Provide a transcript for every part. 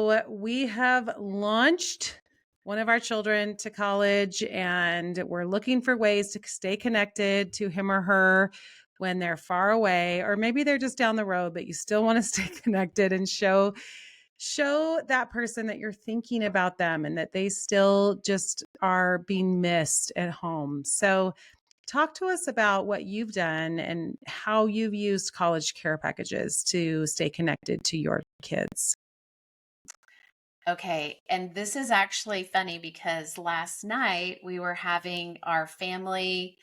So we have launched one of our children to college, and we're looking for ways to stay connected to him or her when they're far away, or maybe they're just down the road, but you still want to stay connected and show that person that you're thinking about them and that they still just are being missed at home. So talk to us about what you've done and how you've used college care packages to stay connected to your kids. Okay, and this is actually funny because last night we were having our family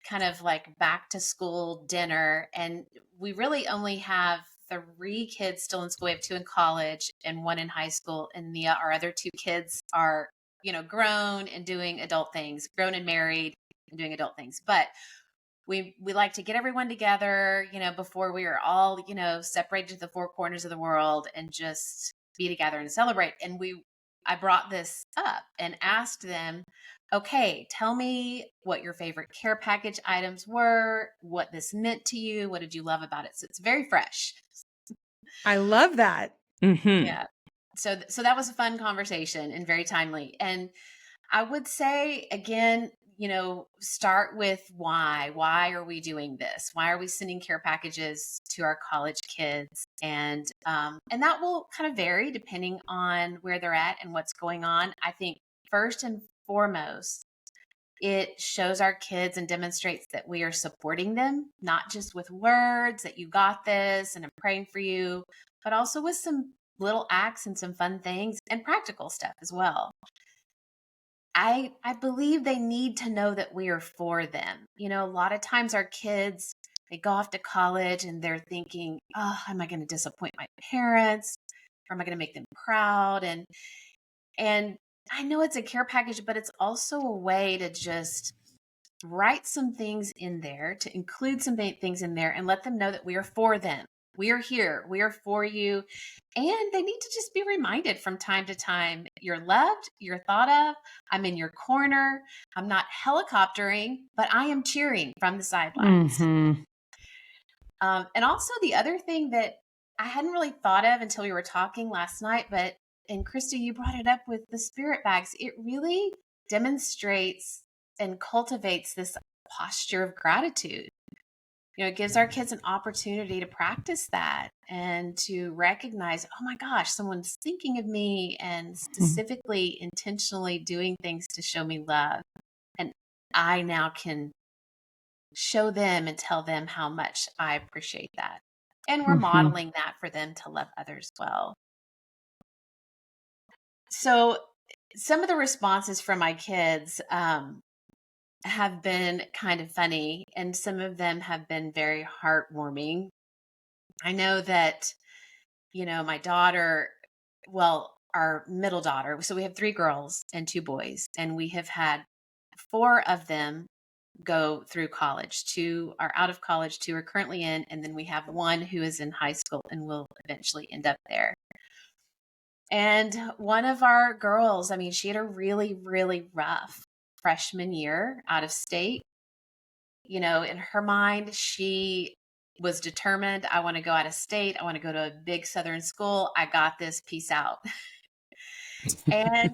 kind of like back to school dinner, and we really only have three kids still in school. We have two in college and one in high school, and our other two kids are, grown and doing adult things, grown and married and doing adult things. But we like to get everyone together, before we are all, separated to the four corners of the world and just be together and celebrate. And I brought this up and asked them, okay, tell me what your favorite care package items were, what this meant to you, what did you love about it? So it's very fresh. I love that. Yeah. So that was a fun conversation and very timely. And I would say again, start with why. Why are we doing this? Why are we sending care packages to our college kids? And that will kind of vary depending on where they're at and what's going on. I think first and foremost, it shows our kids and demonstrates that we are supporting them, not just with words that you got this and I'm praying for you, but also with some little acts and some fun things and practical stuff as well. I believe they need to know that we are for them. A lot of times our kids, they go off to college and they're thinking, oh, am I going to disappoint my parents? Or am I going to make them proud? And I know it's a care package, but it's also a way to just write some things in there, to include some things in there and let them know that we are for them. We are here. We are for you. And they need to just be reminded from time to time, you're loved, you're thought of, I'm in your corner. I'm not helicoptering, but I am cheering from the sidelines. Mm-hmm. And also the other thing that I hadn't really thought of until we were talking last night, and Krista, you brought it up with the spirit bags. It really demonstrates and cultivates this posture of gratitude. It gives our kids an opportunity to practice that and to recognize, oh my gosh, someone's thinking of me and specifically intentionally doing things to show me love. And I now can show them and tell them how much I appreciate that. And we're modeling that for them to love others well. So some of the responses from my kids have been kind of funny, and some of them have been very heartwarming. I know that, my daughter, well, our middle daughter, so we have three girls and two boys, and we have had four of them go through college. Two are out of college, two are currently in, and then we have one who is in high school and will eventually end up there. And one of our girls, I mean, she had a really, really rough freshman year out of state. In her mind, she was determined, I want to go out of state. I want to go to a big Southern school. I got this, peace out. And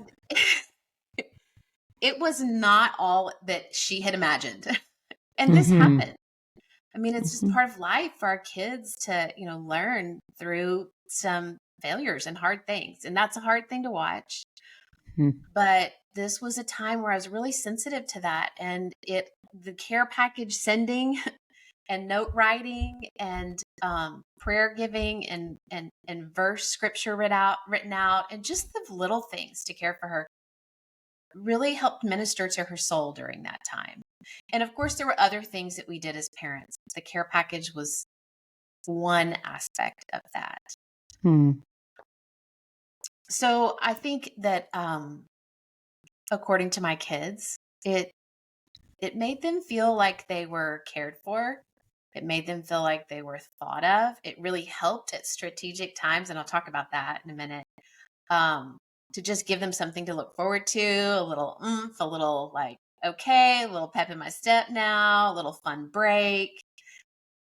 it was not all that she had imagined. And this happened. I mean, it's just part of life for our kids to, learn through some failures and hard things. And that's a hard thing to watch. But this was a time where I was really sensitive to that. And the care package sending and note writing and prayer giving and verse scripture written out, and just the little things to care for her really helped minister to her soul during that time. And of course, there were other things that we did as parents. The care package was one aspect of that. So I think that according to my kids, it made them feel like they were cared for. It made them feel like they were thought of. It really helped at strategic times, and I'll talk about that in a minute, to just give them something to look forward to, a little oomph, a little like, okay, a little pep in my step now, a little fun break.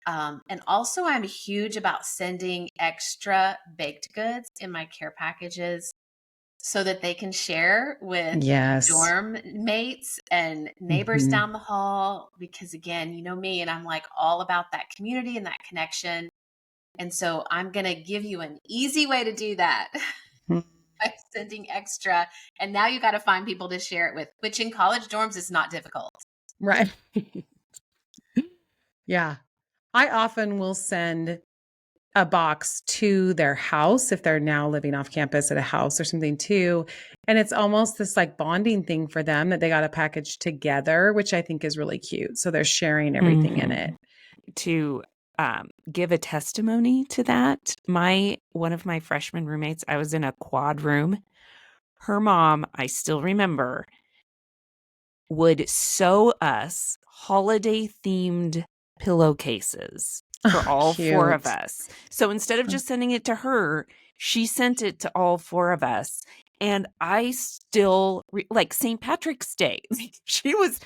And also, I'm huge about sending extra baked goods in my care packages so that they can share with Yes. dorm mates and neighbors Mhm. down the hall. Because again, you know me, and I'm like all about that community and that connection. And so I'm going to give you an easy way to do that by sending extra. And now you got to find people to share it with, which in college dorms is not difficult. Right. Yeah. I often will send a box to their house if they're now living off campus at a house or something too. And it's almost this like bonding thing for them that they got a package together, which I think is really cute. So they're sharing everything in it. To give a testimony to that, one of my freshman roommates, I was in a quad room. Her mom, I still remember, would sew us holiday themed pillowcases for all four of Cute. us. So instead of just sending it to her, she sent it to all four of us. And I still like St. Patrick's Day. She was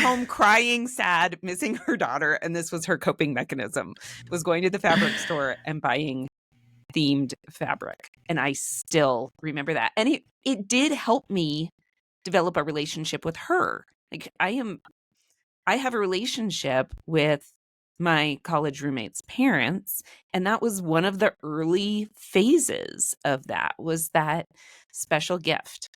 home crying, sad, missing her daughter, and this was her coping mechanism. Was going to the fabric store and buying themed fabric. And I still remember that. And it did help me develop a relationship with her. Like I have a relationship with my college roommate's parents, and that was one of the early phases of that, was that special gift.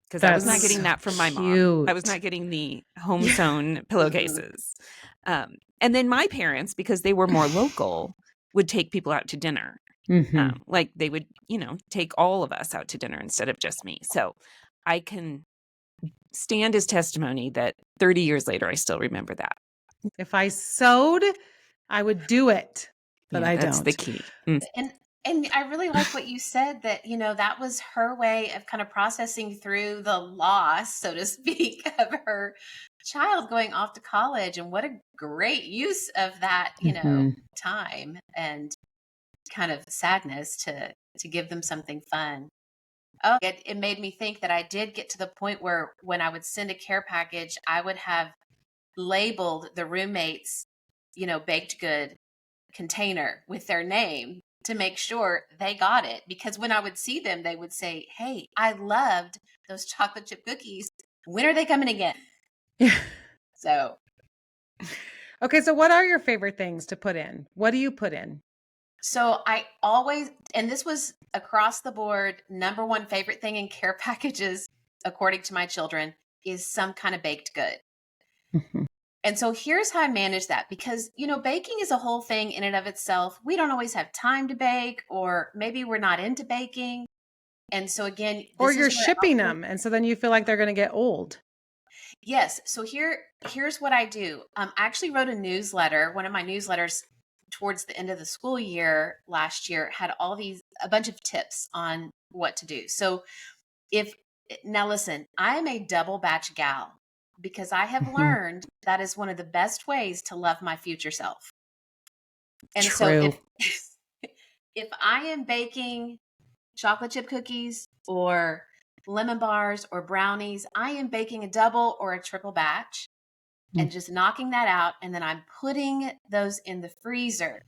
Because I was not That's getting so that from my mom. I was not cute. getting the home sewn pillowcases. And then my parents, because they were more local, would take people out to dinner. Mhm. Like they would, take all of us out to dinner instead of just me. So I can stand as testimony that 30 years later, I still remember that. If I sewed, I would do it, but Yeah, I that's the don't. key. And I really like what you said, that, that was her way of kind of processing through the loss, so to speak, of her child going off to college. And what a great use of that, Mhm. time and kind of sadness to give them something fun. Oh, it made me think that I did get to the point where when I would send a care package, I would have labeled the roommates, baked good container with their name to make sure they got it. Because when I would see them, they would say, "Hey, I loved those chocolate chip cookies. When are they coming again?" Yeah. So, Okay, so what are your favorite things to put in? What do you put in? so I always, and this was across the board, number one favorite thing in care packages, according to my children, is some kind of baked good. Mhm. And so here's how I manage that, because, baking is a whole thing in and of itself. We don't always have time to bake, or maybe we're not into baking. And so again, Or this you're is where shipping them, and so then you feel like they're gonna get old. yes. So here's what I do. I actually wrote a newsletter. One of my newsletters towards the end of the school year last year had a bunch of tips on what to do. So if now listen, I am a double batch gal because I have Mhm. learned that is one of the best ways to love my future self. And so True. if I am baking chocolate chip cookies or lemon bars or brownies, I am baking a double or a triple batch Mm. and just knocking that out. And then I'm putting those in the freezer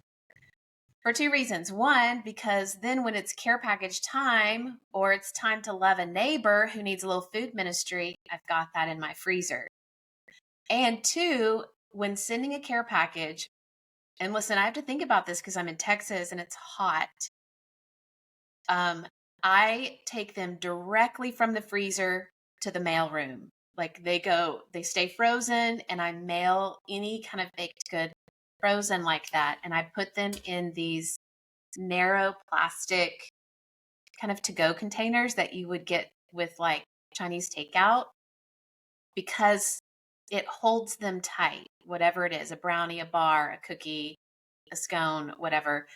for two reasons. One, because then when it's care package time or it's time to love a neighbor who needs a little food ministry, I've got that in my freezer. And two, when sending a care package, and listen, I have to think about this because I'm in Texas and it's hot. Um, I take them directly from the freezer to the mail room. Like they stay frozen, and I mail any kind of baked good frozen like that. And I put them in these narrow plastic kind of to go containers that you would get with like Chinese takeout, because it holds them tight, whatever it is, a brownie, a bar, a cookie, a scone, whatever.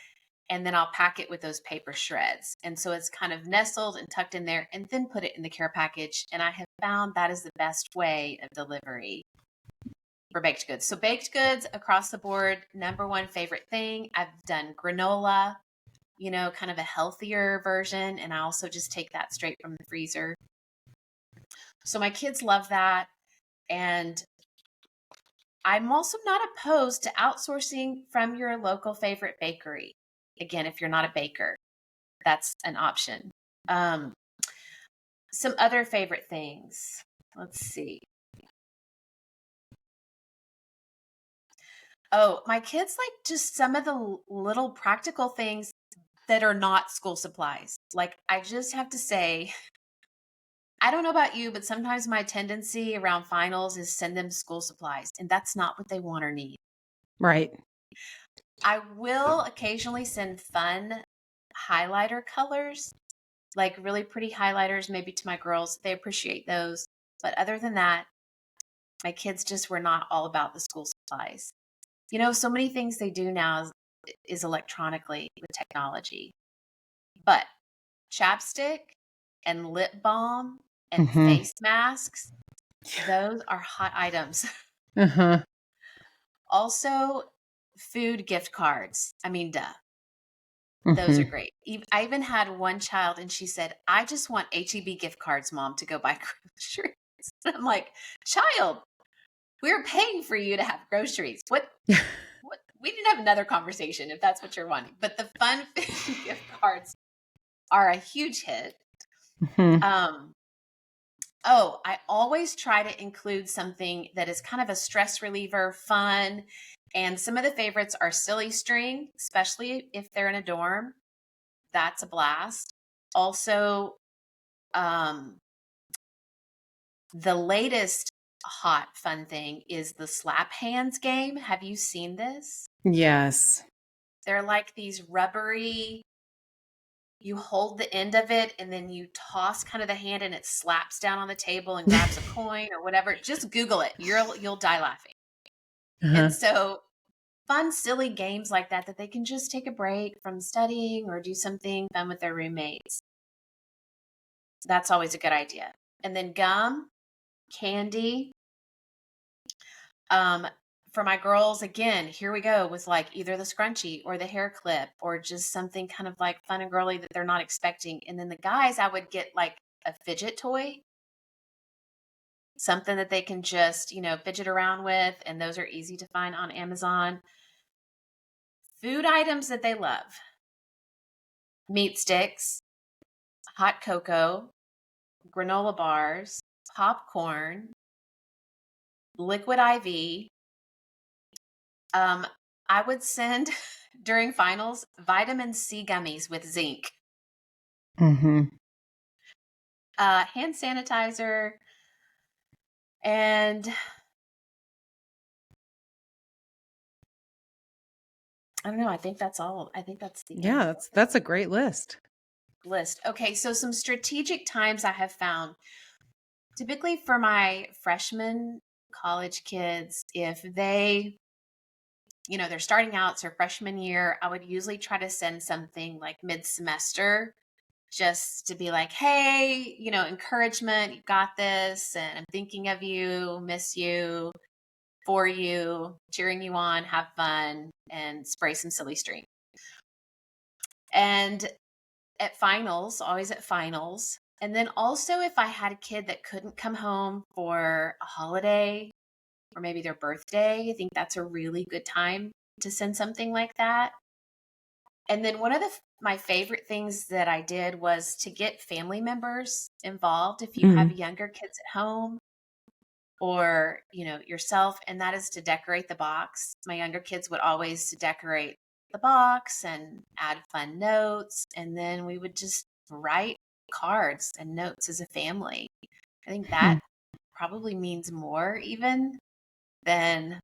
And then I'll pack it with those paper shreds. And so it's kind of nestled and tucked in there, and then put it in the care package. And I have found that is the best way of delivery for baked goods. So baked goods across the board, number one favorite thing. I've done granola, kind of a healthier version. And I also just take that straight from the freezer. So my kids love that. And I'm also not opposed to outsourcing from your local favorite bakery. Again, if you're not a baker, that's an option. Some other favorite things. Let's see. Oh, my kids like just some of the little practical things that are not school supplies. Like, I just have to say, I don't know about you, but sometimes my tendency around finals is send them school supplies, and that's not what they want or need. Right. I will occasionally send fun highlighter colors, like really pretty highlighters, maybe to my girls. They appreciate those. But other than that, my kids just were not all about the school supplies. So many things they do now is electronically with technology. But chapstick and lip balm and face masks, those are hot items. Uh-huh. Also, food gift cards. I mean, duh. Those are great. I even had one child and she said, I just want HEB gift cards, Mom, to go buy groceries. And I'm like, child, we're paying for you to have groceries. What? We need to have another conversation if that's what you're wanting. But the fun gift cards are a huge hit. I always try to include something that is kind of a stress reliever, fun. And some of the favorites are silly string, especially if they're in a dorm. That's a blast. Also, the latest hot fun thing is the slap hands game. Have you seen this? Yes. They're like these rubbery, you hold the end of it and then you toss kind of the hand and it slaps down on the table and grabs a coin or whatever. Just Google it. You'll die laughing. And so fun, silly games like that they can just take a break from studying or do something fun with their roommates. That's always a good idea. And then gum, candy. For my girls, again, here we go with like either the scrunchie or the hair clip or just something kind of like fun and girly that they're not expecting. And then the guys, I would get like a fidget toy, something that they can just, fidget around with. And those are easy to find on Amazon. Food items that they love: meat sticks, hot cocoa, granola bars, popcorn, liquid IV. I would send during finals vitamin C gummies with zinc, hand sanitizer, and I don't know. I think that's all. I think that's the end. That's a great list. Okay, so some strategic times I have found, typically for my freshman college kids, if they they're starting out, it's their freshman year, I would usually try to send something like mid-semester just to be like, hey, encouragement, you got this, and I'm thinking of you, miss you, for you, cheering you on, have fun, and spray some silly string. And at finals, always at finals. And then also if I had a kid that couldn't come home for a holiday or maybe their birthday, I think that's a really good time to send something like that. And then one of my favorite things that I did was to get family members involved if you have younger kids at home or, yourself, and that is to decorate the box. My younger kids would always decorate the box and add fun notes, and then we would just write cards and notes as a family. I think that probably means more even than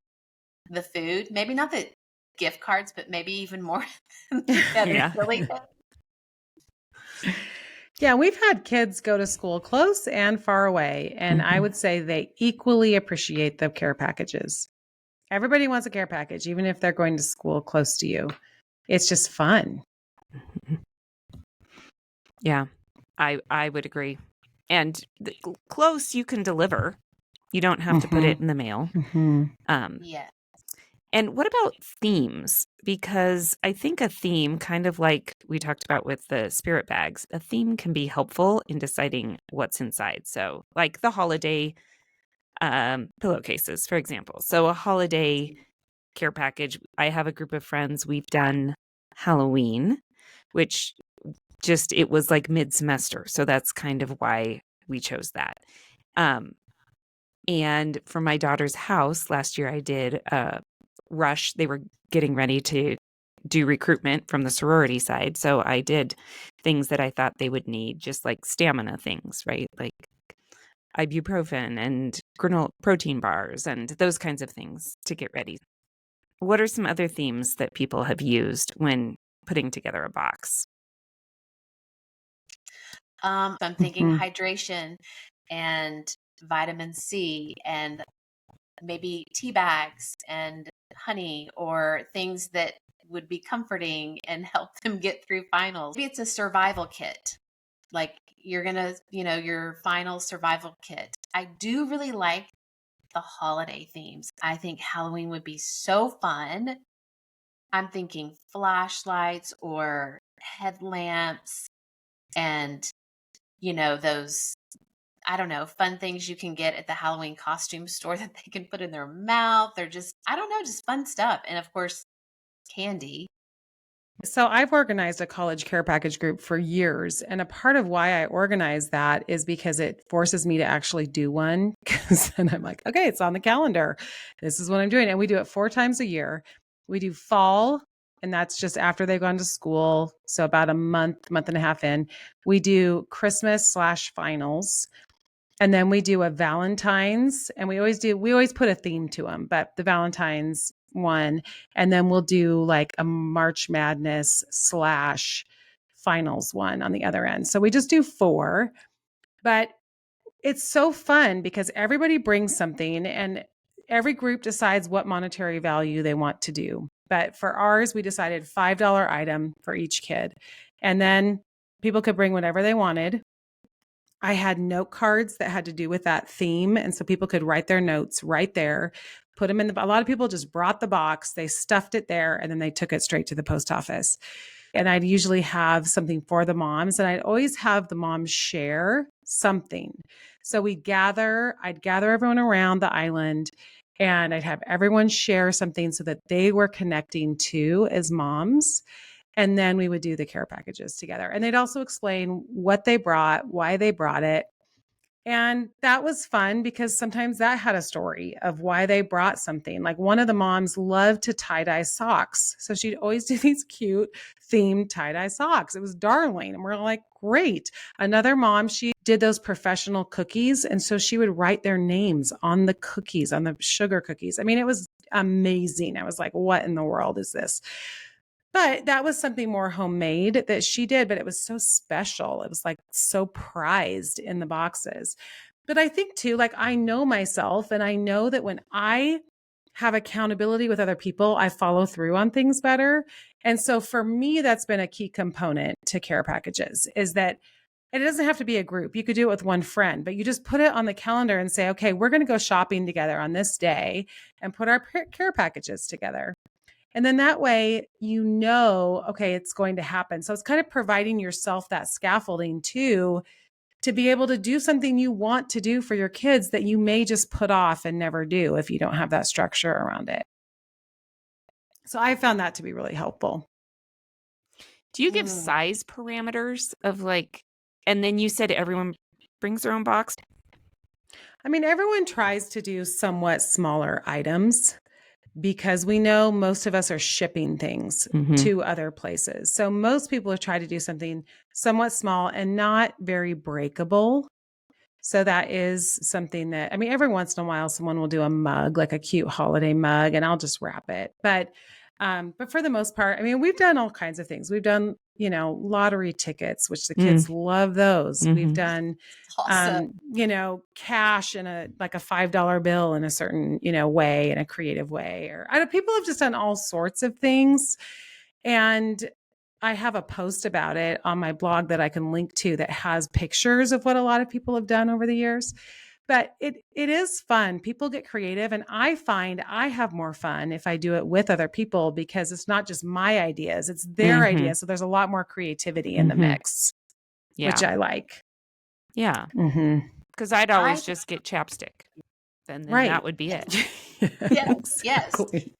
the food. Maybe not the gift cards, but maybe even more than the other silly things. Yeah, we've had kids go to school close and far away, and I would say they equally appreciate the care packages. Everybody wants a care package, even if they're going to school close to you. It's just fun. Yeah, I would agree. And close, you can deliver. You don't have to put it in the mail. Yeah. And what about themes? Because I think a theme, kind of like we talked about with the spirit bags, a theme can be helpful in deciding what's inside. So like the holiday pillowcases, for example. So a holiday care package. I have a group of friends. We've done Halloween, which just, it was like mid-semester. So that's kind of why we chose that. And for my daughter's house last year, I did Rush. They were getting ready to do recruitment from the sorority side. So I did things that I thought they would need, just like stamina things, right? Like ibuprofen and granola protein bars and those kinds of things to get ready. What are some other themes that people have used when putting together a box? I'm thinking Mhm. hydration and vitamin C and maybe tea bags and honey, or things that would be comforting and help them get through finals. Maybe it's a survival kit. Like you're going to, your final survival kit. I do really like the holiday themes. I think Halloween would be so fun. I'm thinking flashlights or headlamps and, those, I don't know, fun things you can get at the Halloween costume store that they can put in their mouth. They're just, I don't know, just fun stuff. And of course, candy. So I've organized a college care package group for years. And a part of why I organize that is because it forces me to actually do one. Because then I'm like, okay, it's on the calendar. This is what I'm doing. And we do it 4 times a year. We do fall, and that's just after they've gone to school. So about a month, month and a half in. We do Christmas/finals. And then we do a Valentine's, and we always put a theme to them, but the Valentine's one. And then we'll do like a March Madness/finals one on the other end. So we just do 4, but it's so fun because everybody brings something and every group decides what monetary value they want to do. But for ours, we decided $5 item for each kid. And then people could bring whatever they wanted. I had note cards that had to do with that theme. And so people could write their notes right there, put them in a lot of people just brought the box, they stuffed it there, and then they took it straight to the post office. And I'd usually have something for the moms, and I'd always have the moms share something. So I'd gather everyone around the island, and I'd have everyone share something so that they were connecting to as moms. And then we would do the care packages together. And they'd also explain what they brought, why they brought it. And that was fun because sometimes that had a story of why they brought something. Like one of the moms loved to tie-dye socks. So she'd always do these cute themed tie-dye socks. It was darling. And we're like, great. Another mom, she did those professional cookies. And so she would write their names on the cookies, on the sugar cookies. I mean, it was amazing. I was like, what in the world is this? But that was something more homemade that she did, but it was so special. It was like so prized in the boxes. But I think too, like I know myself, and I know that when I have accountability with other people, I follow through on things better. And so for me, that's been a key component to care packages, is that it doesn't have to be a group. You could do it with one friend, but you just put it on the calendar and say, okay, we're going to go shopping together on this day and put our care packages together. And then that way, okay, it's going to happen. So it's kind of providing yourself that scaffolding too, to be able to do something you want to do for your kids that you may just put off and never do if you don't have that structure around it. So I found that to be really helpful. Do you give size parameters of like, and then you said everyone brings their own box? I mean, everyone tries to do somewhat smaller items, because we know most of us are shipping things to other places. So most people have tried to do something somewhat small and not very breakable. So that is something that, I mean, every once in a while, someone will do a mug, like a cute holiday mug, and I'll just wrap it. But for the most part, I mean, we've done all kinds of things. We've done, lottery tickets, which the kids love those. We've done, Awesome. cash in a $5 bill in a certain, way, in a creative way. People have just done all sorts of things. And I have a post about it on my blog that I can link to that has pictures of what a lot of people have done over the years. But it is fun. People get creative, and I find I have more fun if I do it with other people, because it's not just my ideas, it's their ideas. So there's a lot more creativity in the mix, which I like. Yeah. Mm-hmm. Because I'd always just get chapstick. then Right. that would be it. Yes, yes. Exactly.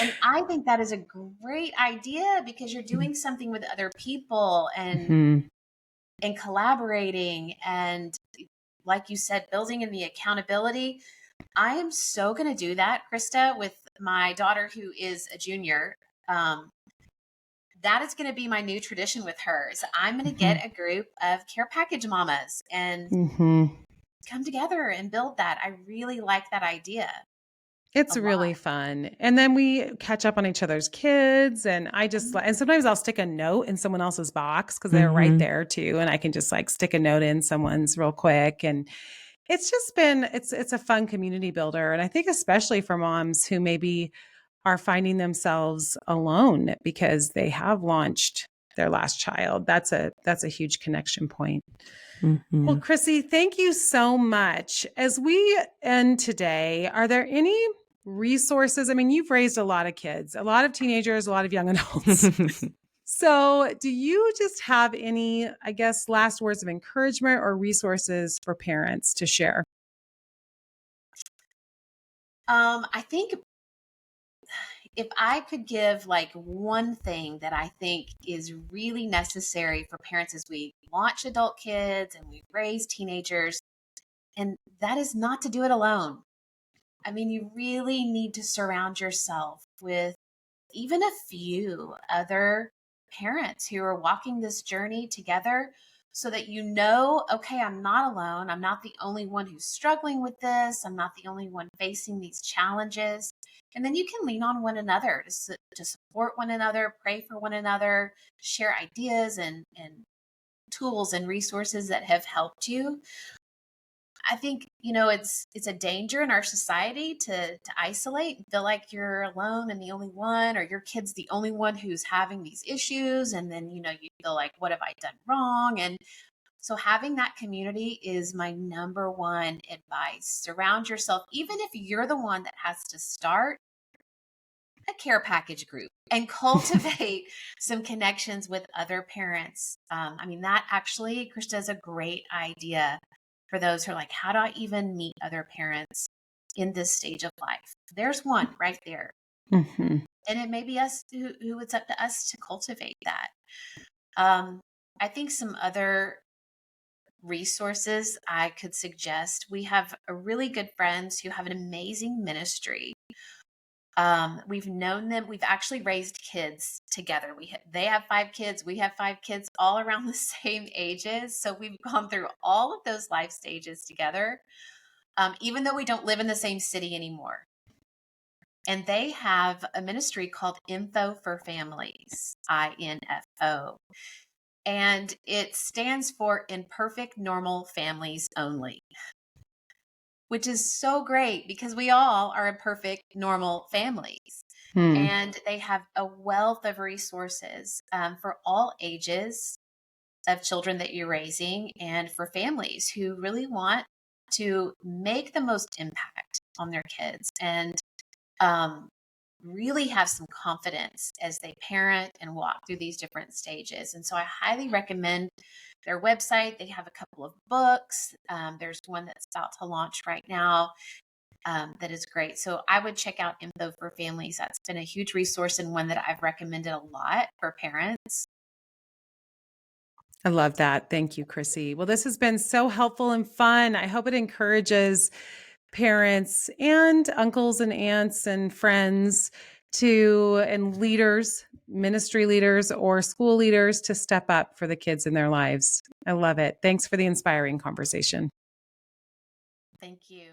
And I think that is a great idea because you're doing something with other people Mhm. and collaborating and, like you said, building in the accountability. I am so going to do that, Krista, with my daughter who is a junior. That is going to be my new tradition with her. So I'm going to get a group of care package mamas and Mhm. come together and build that. I really like that idea It's a lot. really fun. And then we catch up on each other's kids. And I just, and sometimes I'll stick a note in someone else's box because they're right there too. And I can just like stick a note in someone's real quick. And it's just been, it's a fun community builder. And I think especially for moms who maybe are finding themselves alone because they have launched their last child. That's a huge connection point. Well, Krisi, thank you so much. As we end today, are there any resources? I mean, you've raised a lot of kids, a lot of teenagers, a lot of young adults. So, do you just have any, I guess, last words of encouragement or resources for parents to share? I think if I could give like one thing that I think is really necessary for parents as we launch adult kids and we raise teenagers, and that is not to do it alone. I mean, you really need to surround yourself with even a few other parents who are walking this journey together so that you know, okay, I'm not alone. I'm not the only one who's struggling with this. I'm not the only one facing these challenges. And then you can lean on one another to support one another, pray for one another, share ideas and tools and resources that have helped you. I think, it's a danger in our society to isolate and feel like you're alone and the only one, or your kid's the only one who's having these issues. And then, you feel like, what have I done wrong? And so having that community is my number one advice. Surround yourself, even if you're the one that has to start a care package group and cultivate some connections with other parents. I mean, that actually, Krista, is a great idea for those who are like, how do I even meet other parents in this stage of life? There's one right there. Mm-hmm. And it may be us who it's up to us to cultivate that. I think some other resources I could suggest. We have a really good friends who have an amazing ministry. We've known them. We've actually raised kids together. They have 5 kids. We have 5 kids, all around the same ages. So we've gone through all of those life stages together, even though we don't live in the same city anymore. And they have a ministry called Info for Families, INFO. And it stands for Imperfect Normal Families Only, which is so great because we all are imperfect, normal families. And they have a wealth of resources for all ages of children that you're raising and for families who really want to make the most impact on their kids and really have some confidence as they parent and walk through these different stages. And so I highly recommend their website. They have a couple of books. There's one that's about to launch right now that is great. So I would check out Info for Families. That's been a huge resource and one that I've recommended a lot for parents. I love that. Thank you, Krisi. Well, this has been so helpful and fun. I hope it encourages parents and uncles and aunts and friends and leaders, ministry leaders or school leaders to step up for the kids in their lives. I love it. Thanks for the inspiring conversation. Thank you.